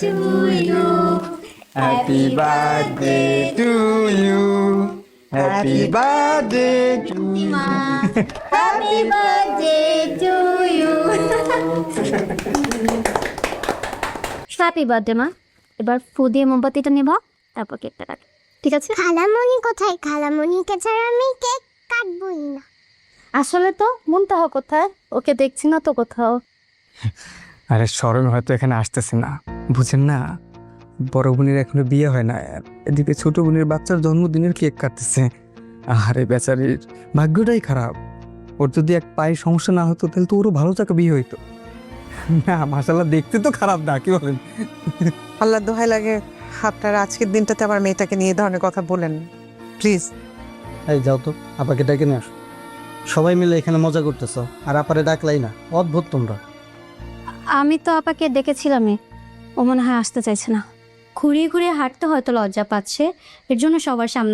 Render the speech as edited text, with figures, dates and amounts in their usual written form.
to you. Happy birthday to you. Happy birthday to you. Happy birthday to you. Happy birthday মা। এবার ফু দিয়ে মোমবাতিটা নেবা, তারপর কেকটা কাট, ঠিক আছে? খালামণি কোথায়? খালামণিকে ছাড়া আমি কেক কাটবই না। আসলে তো মুনতাহা কোথায়? ওকে দেখছি না তো কোথাও। আরে শরম হয়তো এখানে আসতেছে না, বুঝেন না, বড় বোনের এখনো বিয়ে হয় না, এদিকে ছোট বোনের বাচ্চার জন্মদিনের কেক কাটতেছে। আরে বেচারির ভাগ্যটাই খারাপ। ওর যদি এক পায়ে সমস্যা না হতো তাহলে তো ওরও ভালো টাকা বিয়ে হইতো। না মাশাআল্লাহ, দেখতে তো খারাপ না, কি বলেন? আল্লাহ দোহাই লাগে, আপনারা আজকের দিনটাতে আমার মেয়েটাকে নিয়ে ধরনের কথা বলেন প্লিজ। এই যাও তো, আপাকে ডেকে নিয়ে আসো। সবাই মিলে এখানে মজা করতেছ আর আপারে ডাকলাই না, অদ্ভুত তোমরা। আমি তো আপাকে ডেকেছিলামই, ও মনে হয় আসতে চাইছে না। ঘুরিয়ে ঘুরিয়ে হাঁটতে হয়তো লজ্জা পাচ্ছে, এর জন্য সবার সামনে